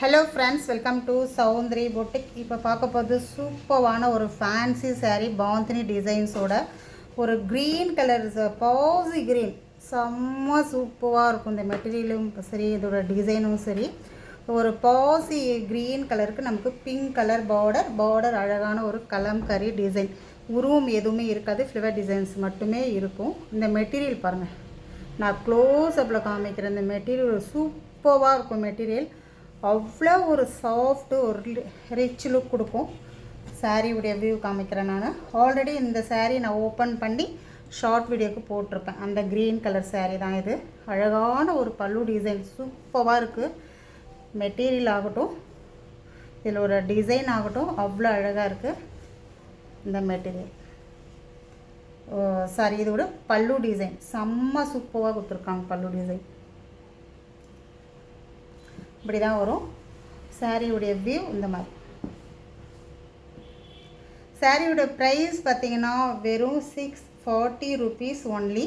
Hello friends, welcome to Soundari boutique. இப்போ பார்க்க போகிறது சூப்பரான ஒரு ஃபேன்சி சாரீ பாந்தினி டிசைன்ஸோட ஒரு க்ரீன் கலர், பாசி க்ரீன். செம்ம சூப்பராக இருக்கும். இந்த மெட்டீரியலும் சரி, இதோட டிசைனும் சரி. ஒரு பாசி க்ரீன் கலருக்கு நமக்கு பிங்க் கலர் பார்டர் அழகான ஒரு கலம்கரி டிசைன். உருவம் எதுவுமே இருக்காது, ஃப்ளவர் டிசைன்ஸ் மட்டுமே இருக்கும். இந்த மெட்டீரியல் பாருங்கள், நான் க்ளோஸ்அப்பில் காமிக்கிறேன். இந்த மெட்டீரியல் சூப்பராக இருக்கும். மெட்டீரியல் அவ்வளோ ஒரு சாஃப்ட்டு, ஒரு ரிச் லுக் கொடுக்கும். சாரியுடைய வியூ காமிக்கிறேன். நான் ஆல்ரெடி இந்த சாரீ நான் ஓப்பன் பண்ணி ஷார்ட் வீடியோக்கு போட்டிருப்பேன். அந்த க்ரீன் கலர் சாரீ தான் இது. அழகான ஒரு பல்லு டிசைன் சூப்பராக இருக்குது. மெட்டீரியல் ஆகட்டும், இதில் ஒரு டிசைன் ஆகட்டும், அவ்வளோ அழகாக இருக்குது இந்த மெட்டீரியல். சாரி, இதோட பல்லு டிசைன் செம்ம சூப்பராக கொடுத்துருக்காங்க. பல்லு டிசைன் இப்படி தான் வரும். சாரியுடைய வியூ இந்த மாதிரி. சாரியோட ப்ரைஸ் பார்த்திங்கன்னா வெறும் 640 rupees only.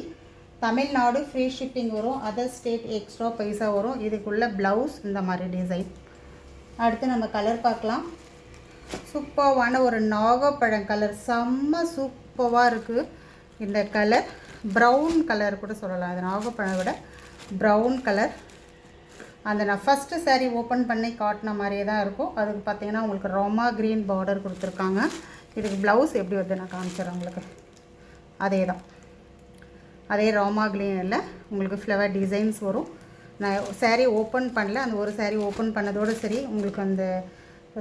Tamil Nadu free shipping வரும். அதர் ஸ்டேட் எக்ஸ்ட்ரா பைசா வரும். இதுக்குள்ள ப்ளவுஸ் இந்த மாதிரி டிசைன். அடுத்து நம்ம கலர் பார்க்கலாம். சூப்பரான ஒரு நாகப்பழம் கலர், செம்ம சூப்பராக இருக்குது இந்த கலர். ப்ரௌன் கலர் கூட சொல்லலாம். அது நாகப்பழம் விட ப்ரௌன் கலர். அந்த நான் ஃபஸ்ட்டு சாரீ ஓப்பன் பண்ணி காட்டின மாதிரியே தான் இருக்கும். அதுக்கு பார்த்திங்கன்னா உங்களுக்கு ராமா க்ரீன் பார்டர் கொடுத்துருக்காங்க. இதுக்கு ப்ளவுஸ் எப்படி வருது நான் காமிச்சிட்றேன் உங்களுக்கு. அதே தான், அதே ராமா க்ரீனில் உங்களுக்கு ஃப்ளவர் டிசைன்ஸ் வரும். நான் சாரீ ஓப்பன் பண்ணல, அந்த ஒரு சாரீ ஓப்பன் பண்ணதோடு சரி. உங்களுக்கு அந்த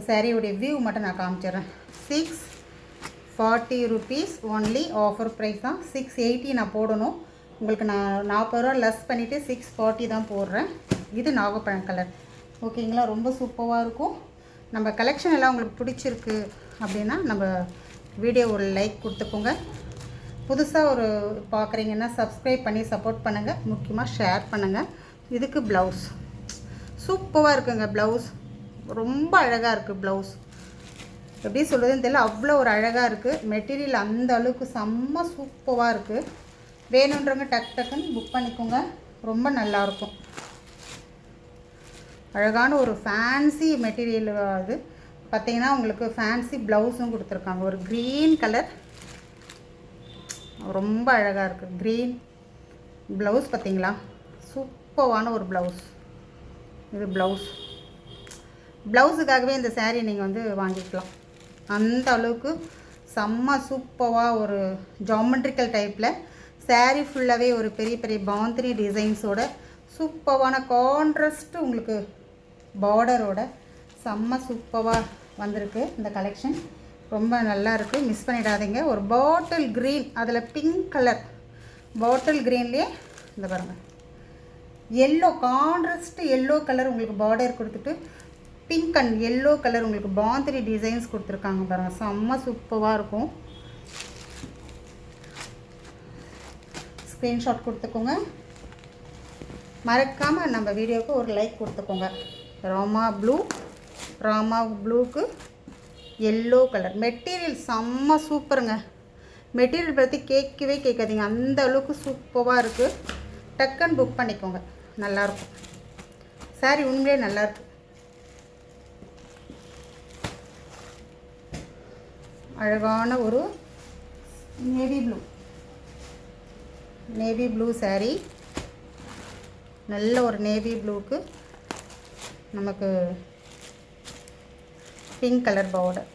சாரியுடைய வியூ மட்டும் நான் காமிச்சிட்றேன். 640 rupees ஒன்லி. ஆஃபர் ப்ரைஸ் தான். 680 நான் போடணும். உங்களுக்கு நான் 40 ரூபா லெஸ் பண்ணிவிட்டு 640 தான் போடுறேன். இது நாகப்பழம் கலர். ஓகேங்களா, ரொம்ப சூப்பராக இருக்கும். நம்ம கலெக்ஷன் எல்லாம் உங்களுக்கு பிடிச்சிருக்கு அப்படின்னா நம்ம வீடியோ ஒரு லைக் கொடுத்துக்கோங்க. புதுசாக ஒரு பார்க்குறீங்கன்னா சப்ஸ்கிரைப் பண்ணி சப்போர்ட் பண்ணுங்கள். முக்கியமாக ஷேர் பண்ணுங்கள். இதுக்கு ப்ளவுஸ் சூப்பராக இருக்குங்க. ப்ளவுஸ் ரொம்ப அழகாக இருக்குது. ப்ளவுஸ் எப்படி சொல்கிறதுன்னு தெரியல, அவ்வளோ ஒரு அழகாக இருக்குது. மெட்டீரியல் அந்த அளவுக்கு செம்ம சூப்பராக இருக்குது. வேணுன்றவங்க டக்குன்னு புக் பண்ணிக்கோங்க. ரொம்ப நல்லாயிருக்கும். அழகான ஒரு ஃபேன்சி மெட்டீரியல். அது பார்த்திங்கன்னா உங்களுக்கு ஃபேன்சி ப்ளவுஸும் கொடுத்துருக்காங்க. ஒரு க்ரீன் கலர், ரொம்ப அழகாக இருக்குது. க்ரீன் ப்ளவுஸ் பார்த்திங்களா, சூப்பரான ஒரு ப்ளவுஸ். இது ப்ளவுஸுக்காகவே இந்த சாரீ நீங்கள் வந்து வாங்கிக்கலாம். அந்த அளவுக்கு செம்ம சூப்பராக ஒரு ஜாமெட்ரிக்கல் டைப்பில் சாரீ ஃபுல்லாகவே ஒரு பெரிய பெரிய பாந்தினி டிசைன்ஸோட சூப்பரான கான்ட்ராஸ்ட்டு உங்களுக்கு பார்டரோட செம்ம சூப்பராக வந்திருக்கு. இந்த கலெக்ஷன் ரொம்ப நல்லா இருக்குது. மிஸ் பண்ணிடாதீங்க. ஒரு பாட்டில் க்ரீன், அதில் பிங்க் கலர் பாட்டில் க்ரீன்லேயே இந்த பாருங்கள், எல்லோ கான்ட்ராஸ்ட்டு எல்லோ கலர் உங்களுக்கு பார்டர் கொடுத்துட்டு பிங்க் அண்ட் எல்லோ கலர் உங்களுக்கு பாந்தினி டிசைன்ஸ் கொடுத்துருக்காங்க பாருங்கள். செம்ம சூப்பராக இருக்கும். ஸ்க்ரீன்ஷாட் கொடுத்துக்கோங்க. மறக்காமல் நம்ம வீடியோவுக்கு ஒரு லைக் கொடுத்துக்கோங்க. ராமா ப்ளூக்கு எல்லோ கலர். மெட்டீரியல் செம்ம சூப்பருங்க. மெட்டீரியல் பற்றி கேட்காதீங்க, அந்த அளவுக்கு சூப்பராக இருக்குது. டக்குன்னு புக் பண்ணிக்கோங்க. நல்லாயிருக்கும் சாரீ, உண்மையிலே நல்லாயிருக்கு. அழகான ஒரு நேவி ப்ளூ சாரீ. நல்ல ஒரு நேவி ப்ளூக்கு நமக்கு பிங்க் கலர் பார்டர்.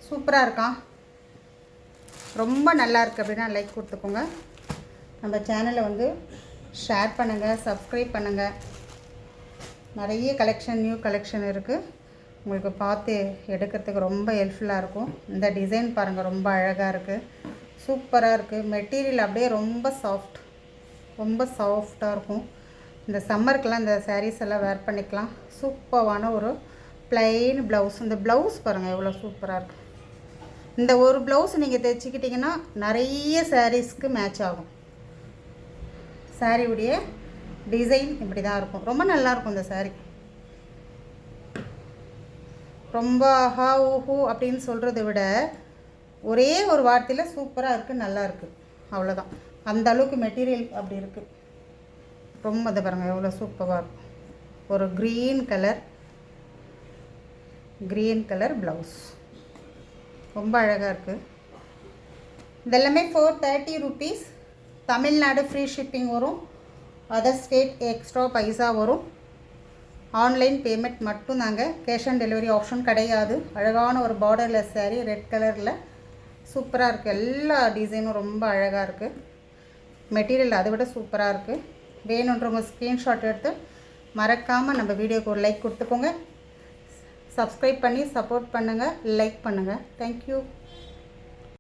சூப்பராக இருக்கான். ரொம்ப நல்லா இருக்குது. அப்படின்னா லைக் கொடுத்துக்கோங்க. நம்ம சேனலை வந்து ஷேர் பண்ணுங்கள், சப்ஸ்கிரைப் பண்ணுங்கள். நிறைய கலெக்ஷன், நியூ கலெக்ஷன் இருக்குது. உங்களுக்கு பார்த்து எடுக்கிறதுக்கு ரொம்ப ஹெல்ப்ஃபுல்லாக இருக்கும். இந்த டிசைன் பாருங்கள், ரொம்ப அழகாக இருக்குது. சூப்பராக இருக்குது. மெட்டீரியல் அப்படியே ரொம்ப சாஃப்டாக இருக்கும். இந்த சம்மருக்கெல்லாம் இந்த சாரீஸ் எல்லாம் வேர் பண்ணிக்கலாம். சூப்பரான ஒரு ப்ளைன் ப்ளவுஸ். இந்த ப்ளவுஸ் பாருங்கள் எவ்வளோ சூப்பராக இருக்குது. இந்த ஒரு ப்ளவுஸ் நீங்கள் தைச்சிக்கிட்டிங்கன்னா நிறைய சாரீஸ்க்கு மேட்ச் ஆகும். சாரியுடைய டிசைன் இப்படி தான் இருக்கும். ரொம்ப நல்லாயிருக்கும் இந்த சாரீ. ரொம்ப ஹா ஊஹூ அப்படின்னு சொல்கிறத விட ஒரே ஒரு வார்த்தையில் சூப்பராக இருக்குது, நல்லா இருக்குது, அவ்வளோதான். அந்த அளவுக்கு மெட்டீரியல் அப்படி இருக்குது. ரொம்ப இதை பாருங்கள் எவ்வளோ சூப்பராக இருக்கும். ஒரு green colour, green colour blouse. ரொம்ப அழகாக இருக்குது. இதெல்லாமே 430 rupees. தமிழ்நாடு ஃப்ரீ ஷிப்பிங் வரும். அதர் ஸ்டேட் எக்ஸ்ட்ரா பைசா வரும். ஆன்லைன் பேமெண்ட் மட்டும்தாங்க. கேஷ் ஆன் டெலிவரி ஆப்ஷன் கிடையாது. அழகான ஒரு பார்டர்லெஸ் saree ரெட் கலரில் சூப்பராக இருக்குது. எல்லா டிசைனும் ரொம்ப அழகாக இருக்குது. மெட்டீரியல் அதை விட சூப்பராக இருக்குது. வேணுன்றவங்க ஸ்க்ரீன்ஷாட் எடுத்து மறக்காமல் நம்ம வீடியோக்கு ஒரு லைக் கொடுத்துக்கோங்க. சப்ஸ்கிரைப் பண்ணி சப்போர்ட் பண்ணுங்கள், லைக் பண்ணுங்கள். தேங்க்யூ.